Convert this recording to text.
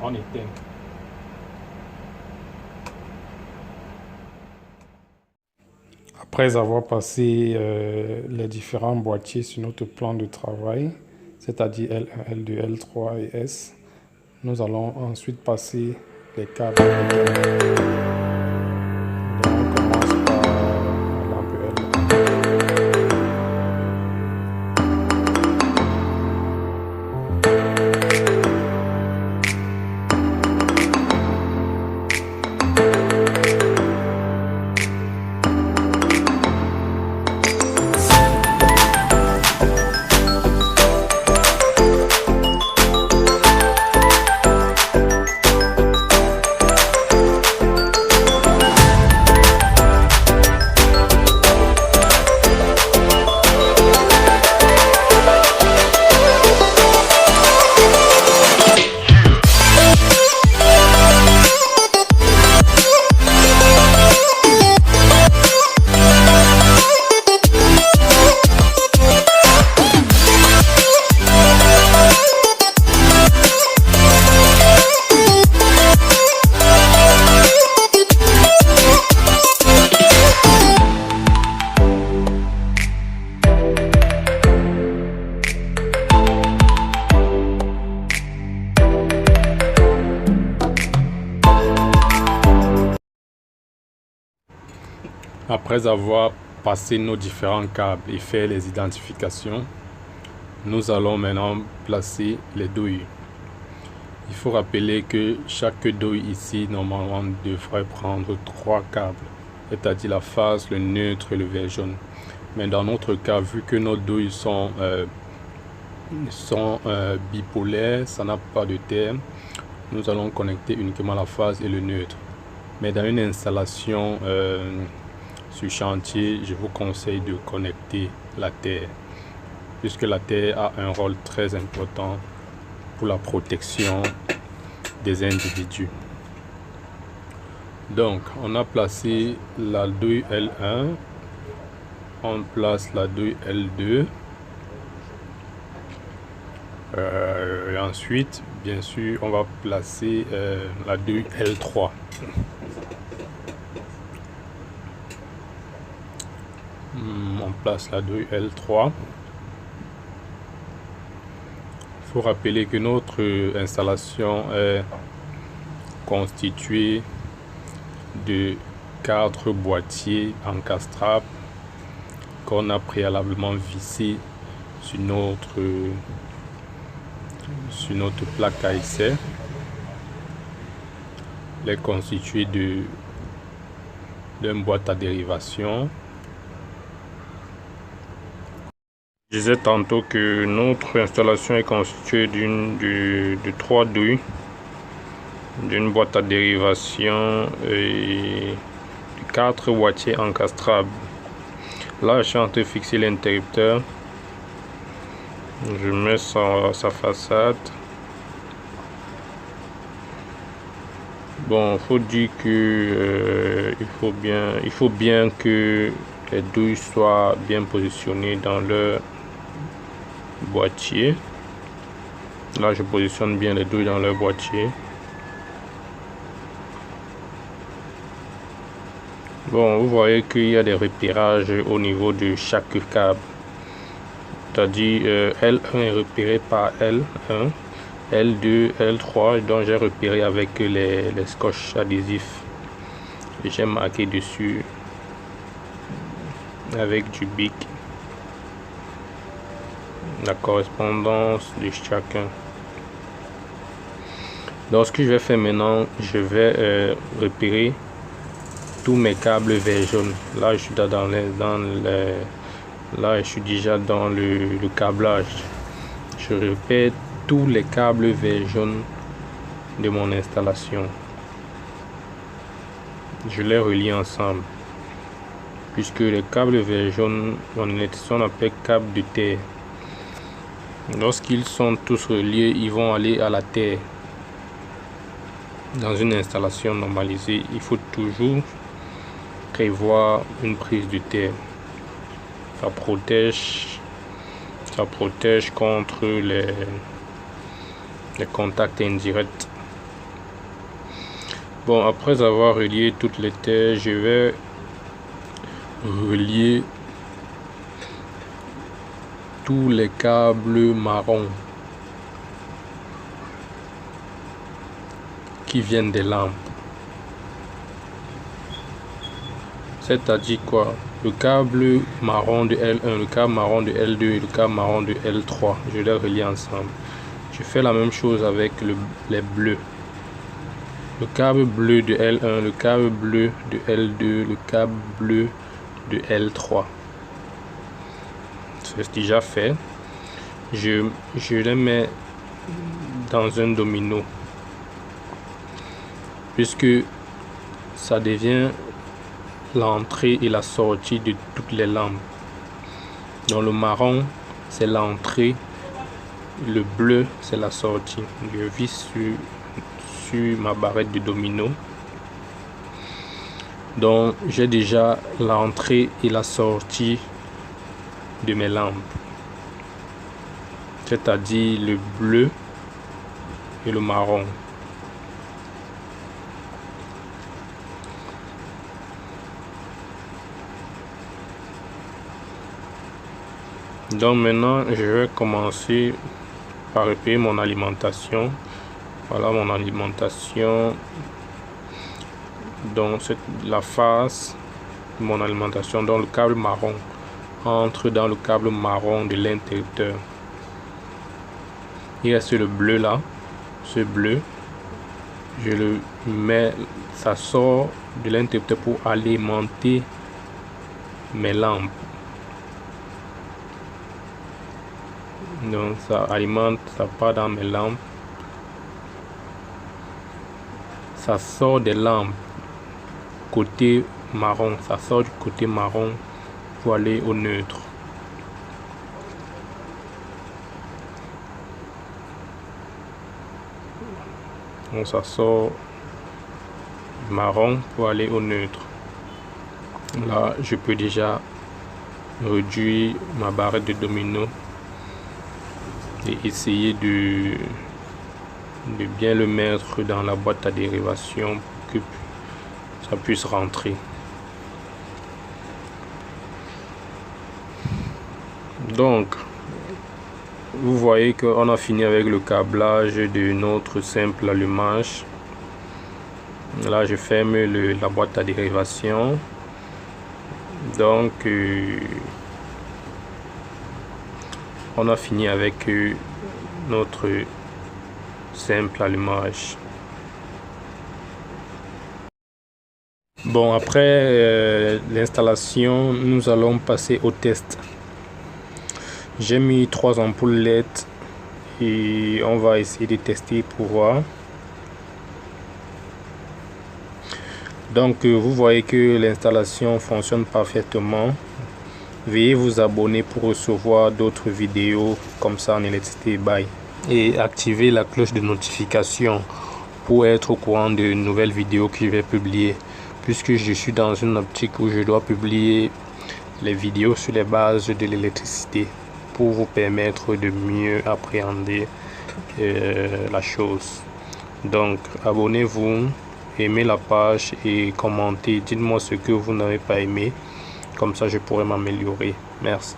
On éteint. Après avoir passé les différents boîtiers sur notre plan de travail, c'est-à-dire L1, L2, L3 et S, nous allons ensuite passer les câbles. Donc on commence par la lampe L1. Après avoir passé nos différents câbles et fait les identifications, nous allons maintenant placer les douilles. Il faut rappeler que chaque douille ici normalement devrait prendre 3 câbles, c'est-à-dire la phase, le neutre et le vert jaune. Mais dans notre cas, vu que nos douilles sont bipolaires, ça n'a pas de terre, nous allons connecter uniquement la phase et le neutre. Mais dans une installation sur chantier, je vous conseille de connecter la terre, puisque la terre a un rôle très important pour la protection des individus. Donc, on a placé la douille L1, on place la douille L2, et ensuite, bien sûr, on va placer la douille L3. On place la douille L3. Il faut rappeler que notre installation est constituée de 4 boîtiers encastrables qu'on a préalablement vissés sur notre plaque à essai. Elle est constituée d'une boîte à dérivation. Je disais tantôt que notre installation est constituée de 3 douilles, d'une boîte à dérivation et de 4 boîtiers encastrables. Là, je suis en train de fixer l'interrupteur. Je mets sa façade. Bon, faut dire que il faut bien que les douilles soient bien positionnées dans leur boîtier. Là, je positionne bien les douilles dans leur boîtier. Bon, vous voyez qu'il y a des repérages au niveau de chaque câble. C'est-à-dire L1 est repéré par L1, L2, L3, dont j'ai repéré avec les scotch adhésifs. J'ai marqué dessus avec du bic la correspondance de chacun. Donc ce que je vais faire maintenant, je vais repérer tous mes câbles vert jaune. Là je suis là je suis déjà dans le câblage. Je repère tous les câbles vert jaune de mon installation. Je les relie ensemble, puisque les câbles vert jaune on appelle câbles de terre. Lorsqu'ils sont tous reliés, ils vont aller à la terre. Dans une installation normalisée, il faut toujours prévoir une prise de terre. Ça protège contre les contacts indirects Bon, après avoir relié toutes les terres, je vais relier tous les câbles marrons qui viennent des lampes. C'est-à-dire quoi? Le câble marron de L1, le câble marron de L2 et le câble marron de L3, je les relie ensemble. Je fais la même chose avec les bleus. Le câble bleu de L1, le câble bleu de L2, le câble bleu de L3. C'est déjà fait. Je les mets dans un domino, puisque ça devient l'entrée et la sortie de toutes les lampes. Donc le marron, c'est l'entrée, le bleu, c'est la sortie. Je vis sur ma barrette de domino. Donc j'ai déjà l'entrée et la sortie de mes lampes, c'est-à-dire le bleu et le marron. Donc maintenant je vais commencer par repérer mon alimentation. Voilà mon alimentation. Donc c'est la face de mon alimentation. Donc le câble marron entre dans le câble marron de l'interrupteur. Il reste le bleu là, ce bleu, je le mets, ça sort de l'interrupteur pour alimenter mes lampes. Donc ça alimente, ça part dans mes lampes, ça sort des lampes côté marron, ça sort du côté marron pour aller au neutre. Donc ça sort marron pour aller au neutre. Là je peux déjà réduire ma barrette de domino et essayer de bien le mettre dans la boîte à dérivation pour que ça puisse rentrer. Donc vous voyez qu'on a fini avec le câblage de notre simple allumage. Là je ferme la boîte à dérivation. Donc on a fini avec notre simple allumage. Bon, après l'installation, nous allons passer au test. J'ai mis 3 ampoules LED et on va essayer de tester pour voir. Donc vous voyez que l'installation fonctionne parfaitement. Veuillez vous abonner pour recevoir d'autres vidéos comme ça en électricité bail et activer la cloche de notification pour être au courant de nouvelles vidéos que je vais publier, puisque je suis dans une optique où je dois publier les vidéos sur les bases de l'électricité pour vous permettre de mieux appréhender la chose. Donc abonnez-vous, aimez la page et commentez, dites-moi ce que vous n'avez pas aimé, comme ça je pourrai m'améliorer. Merci.